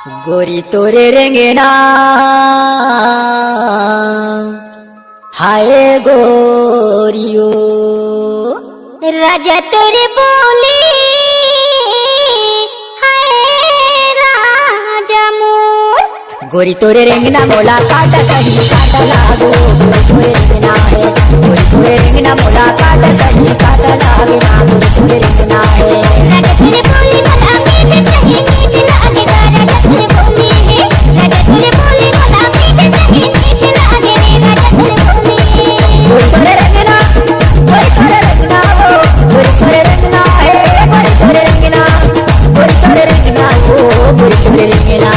गोरी तोरे रेंगना हाय गोरियो राजा तोरे बोली हाय राजा मोर। गोरी तोरे रेंगना मोला काटा सही काटा लागो गोरी तोरे रेंगना है गोरी तोरे रेंगना मोला काटा सही काटा लागे ना गोरी तोरे रेंगना है राजा तोरे बोली मला मीठ सही मीठ लागे राजा तोरे बोली है राजा तोरे बोली मला मीठ सही मीठ लागे रे राजा तोरे बोली गोरी तोरे रेंगना हो गोरी तोरे रेंगना है गोरी तोरे रेंगना हो गोरी तोरे रेंगना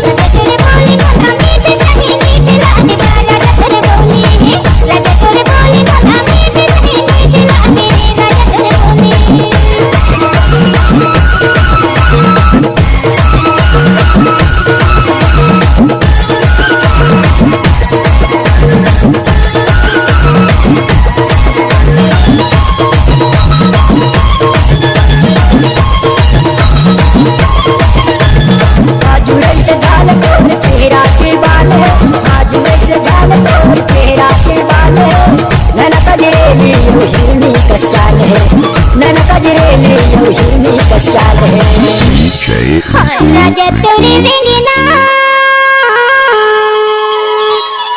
राजा तोरे बोली मला मीठ सही मीठ लागे राजा तोरे बोली है राजा तोरे बोली मला मीठ सही मीठ लागे रे राजा तोरे बोली राजा तोरे रेंगना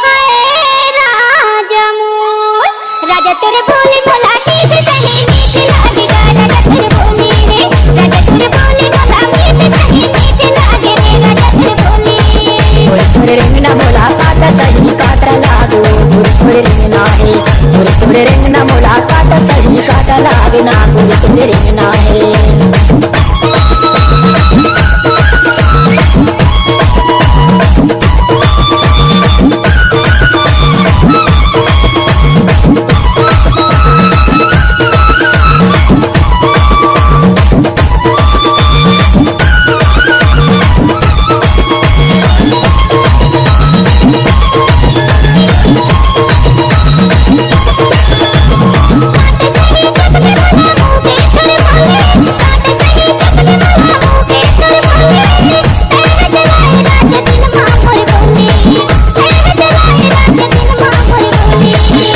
हाय राजा मोर। राजा तोरे बोली मोला मीठ सही मीठ लागे राजा तोरे बोली है राजा तोरे बोली मोला मीठ सही मीठ लागे रे राजा तोरे बोली गोरी तोरे रेंगना मोला काटा सही काटा लागो गोरी तोरे रेंगना है गोरी तोरे रेंगना मोला काटा सही काटा लागे ना गोरी तोरे रेंगना है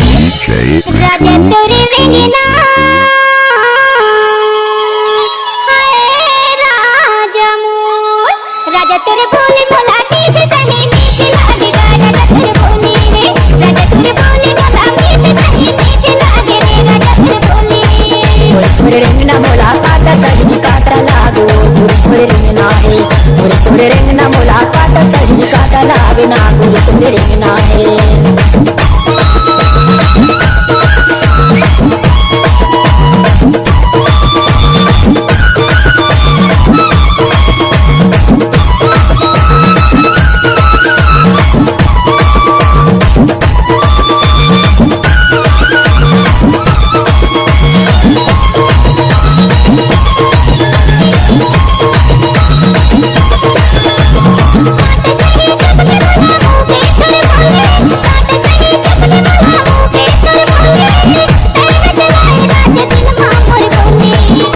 राजा तोरे रेंगना हाय राजा मोर। राजा तोरे बोली मोला मीठ सही मीठ लागे राजा तोरे बोली है राजा तोरे बोली मोला मीठ सही मीठ लागे रे राजा तोरे बोली गोरी तोरे रेंगना मोला काटा सही काटा लागो गोरी तोरे रेंगना है गोरी तोरे रेंगना मोला काटा सही काटा लागे ना गोरी तोरे रेंगना है